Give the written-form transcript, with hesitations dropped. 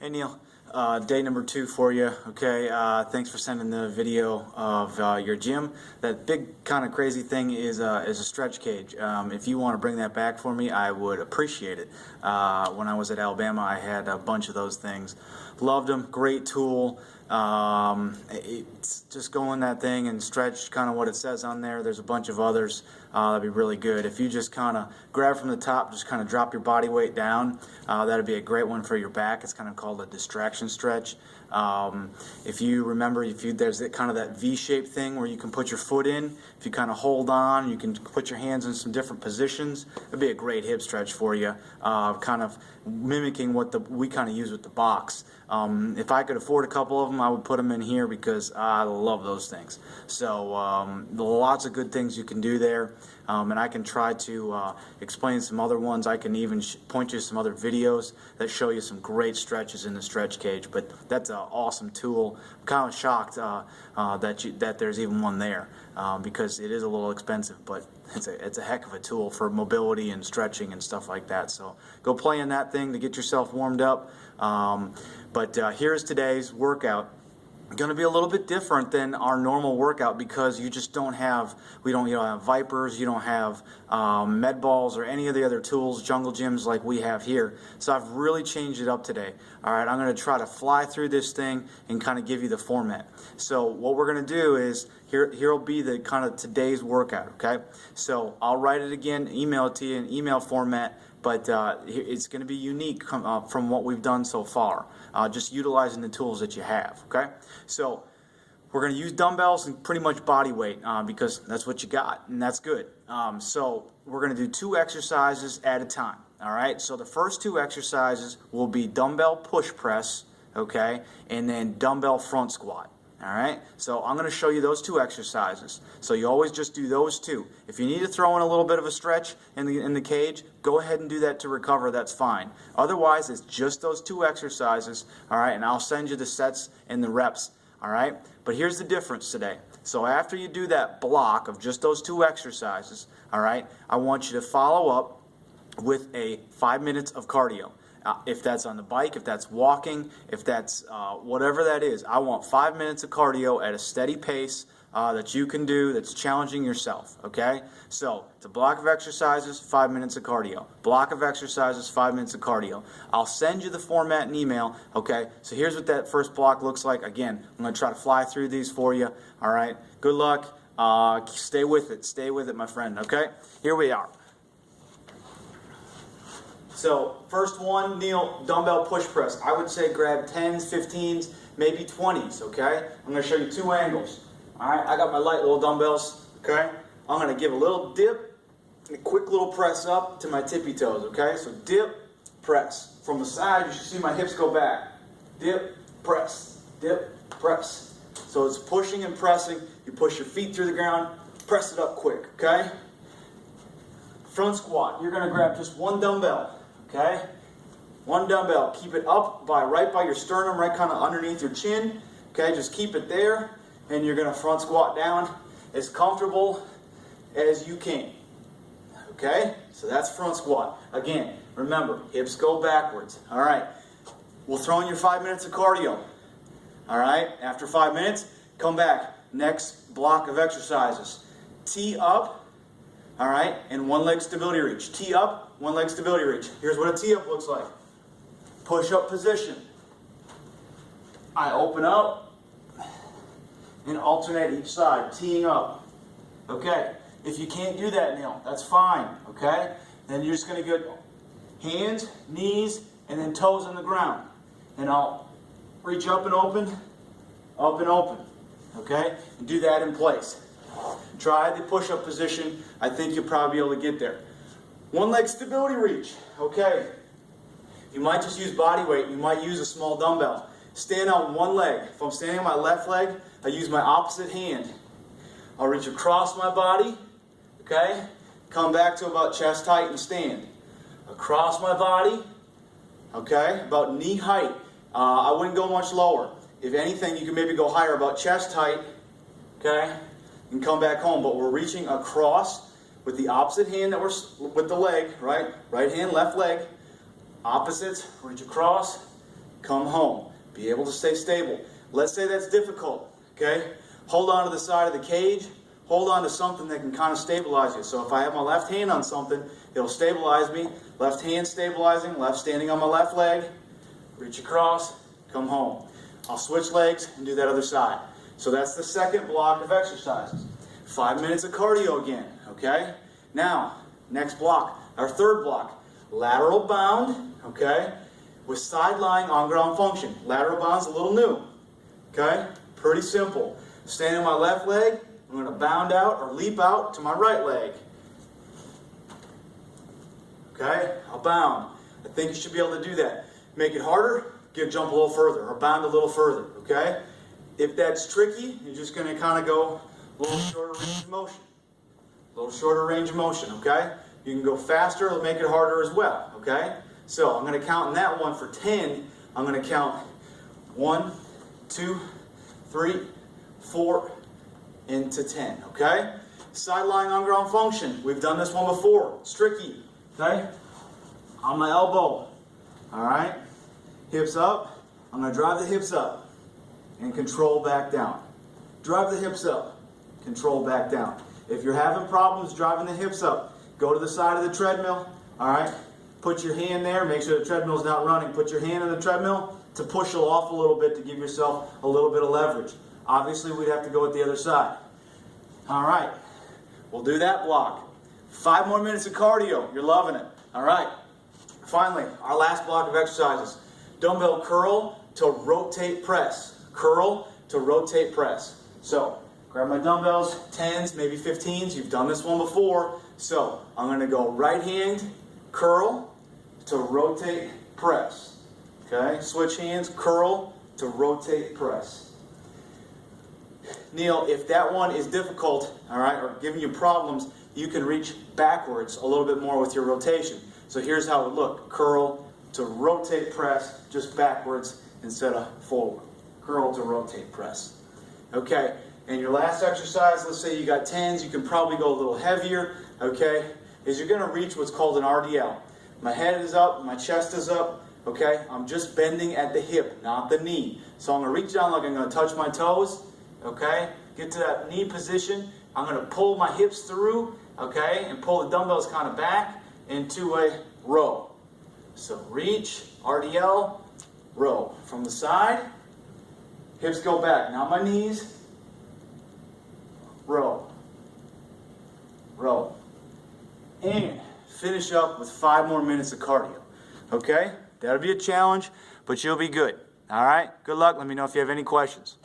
Hey Neil, day number 2 for you. Okay, thanks for sending the video of your gym. That big kind of crazy thing is a stretch cage. If you want to bring that back for me, I would appreciate it. When I was at Alabama, I had a bunch of those things. Loved them. Great tool. It's just go in that thing and stretch kind of what it says on there. There's a bunch of others that'd be really good. If you just kind of grab from the top, just kind of drop your body weight down, that'd be a great one for your back. It's kind of called a distraction stretch. If you remember, there's kind of that V-shaped thing where you can put your foot in. If you kind of hold on, you can put your hands in some different positions. It'd be a great hip stretch for you, kind of mimicking what we kind of use with the box. If I could afford a couple of them, I would put them in here because I love those things. So lots of good things you can do there, and I can try to explain some other ones. I can even point you to some other videos that show you some great stretches in the stretch cage. But that's an awesome tool. I'm kind of shocked that there's even one there, because it is a little expensive, but it's a heck of a tool for mobility and stretching and stuff like that. So go play in that thing to get yourself warmed up. But here's today's workout. Going to be a little bit different than our normal workout because you just don't have, you don't have Vipers, you don't have med balls or any of the other tools, jungle gyms like we have here. So I've really changed it up today. All right, I'm going to try to fly through this thing and kind of give you the format. So what we're going to do is, here will be the kind of today's workout, okay? So I'll write it again, email it to you in email format, but it's going to be unique from what we've done so far, just utilizing the tools that you have, okay? So we're going to use dumbbells and pretty much body weight because that's what you got, and that's good. So we're going to do 2 exercises at a time, all right? So the first 2 exercises will be dumbbell push press, okay, and then dumbbell front squat. All right, so I'm going to show you those 2 exercises. So you always just do those 2. If you need to throw in a little bit of a stretch in the cage, go ahead and do that to recover. That's fine. Otherwise, it's just those 2 exercises. All right, and I'll send you the sets and the reps. All right, but here's the difference today. So after you do that block of just those 2 exercises, all right, I want you to follow up with a 5 minutes of cardio. If that's on the bike, if that's walking, if that's whatever that is, I want 5 minutes of cardio at a steady pace that you can do, that's challenging yourself, okay? So it's a block of exercises, 5 minutes of cardio. Block of exercises, 5 minutes of cardio. I'll send you the format and email, okay? So here's what that first block looks like. Again, I'm going to try to fly through these for you, all right? Good luck. Stay with it, my friend, okay? Here we are. So first one, Neil, dumbbell push press. I would say grab 10s, 15s, maybe 20s, okay? I'm going to show you 2 angles. All right, I got my light little dumbbells, okay? I'm going to give a little dip and a quick little press up to my tippy toes, okay? So dip, press. From the side, you should see my hips go back. Dip, press, press. So it's pushing and pressing. You push your feet through the ground, press it up quick, okay? Front squat, you're going to grab just 1 dumbbell. Okay, 1 dumbbell. Keep it up right by your sternum, right kind of underneath your chin. Okay, just keep it there, and you're going to front squat down as comfortable as you can. Okay, so that's front squat. Again, remember, hips go backwards. All right, we'll throw in your 5 minutes of cardio. All right, after 5 minutes, come back. Next block of exercises. Tee up. All right, and 1 leg stability reach. Tee up, 1 leg stability reach. Here's what a tee up looks like. Push up position. I open up and alternate each side, teeing up. Okay, if you can't do that, Neil, that's fine, okay? Then you're just going to get hands, knees, and then toes on the ground. And I'll reach up and open, okay? And do that in place. Try the push-up position. I think you'll probably be able to get there. 1 leg stability reach. Okay. You might just use body weight. You might use a small dumbbell. Stand on 1 leg. If I'm standing on my left leg, I use my opposite hand. I'll reach across my body. Okay. Come back to about chest height and stand. Across my body. Okay. About knee height. I wouldn't go much lower. If anything, you can maybe go higher, about chest height. Okay. And come back home, but we're reaching across with the opposite hand that we're with the leg, right? Right hand, left leg, opposites, reach across, come home. Be able to stay stable. Let's say that's difficult, okay? Hold on to the side of the cage. Hold on to something that can kind of stabilize you. So if I have my left hand on something, it'll stabilize me. Left hand stabilizing, left standing on my left leg. Reach across, come home. I'll switch legs and do that other side. So that's the second block of exercises. 5 minutes of cardio again, okay? Now, next block, our third block, lateral bound, okay, with side lying on ground function. Lateral bound's a little new, okay? Pretty simple. Stand on my left leg, I'm going to bound out or leap out to my right leg. Okay, I'll bound. I think you should be able to do that. Make it harder, jump a little further or bound a little further, okay? If that's tricky, you're just going to kind of go a little shorter range of motion. A little shorter range of motion, okay? You can go faster, it'll make it harder as well, okay? So I'm going to count in that one for 10. I'm going to count 1, 2, 3, 4, into 10, okay? Side lying on ground function. We've done this one before. It's tricky, okay? On my elbow, all right? Hips up. I'm going to drive the hips up and control back down. Drive the hips up, control back down. If you're having problems driving the hips up, go to the side of the treadmill, all right? Put your hand there. Make sure the treadmill's not running. Put your hand on the treadmill to push it off a little bit to give yourself a little bit of leverage. Obviously, we'd have to go with the other side. All right, we'll do that block. 5 more minutes of cardio. You're loving it. All right. Finally, our last block of exercises. Dumbbell curl to rotate press. Curl to rotate press. So, grab my dumbbells, 10s, maybe 15s. You've done this one before. So, I'm going to go right hand, curl to rotate press. Okay, switch hands, curl to rotate press. Neil, if that one is difficult, all right, or giving you problems, you can reach backwards a little bit more with your rotation. So here's how it would look. Curl to rotate press, just backwards instead of forward. Curl to rotate press. Okay, and your last exercise, let's say you got 10s, you can probably go a little heavier, okay, is you're going to reach what's called an RDL. My head is up, my chest is up, okay, I'm just bending at the hip, not the knee. So I'm going to reach down like I'm going to touch my toes. Okay, get to that knee position. I'm going to pull my hips through, okay, and pull the dumbbells kind of back into a row. So reach, RDL, row. From the side, hips go back. Now my knees, row, row. And finish up with 5 more minutes of cardio. Okay, that'll be a challenge, but you'll be good. All right, good luck. Let me know if you have any questions.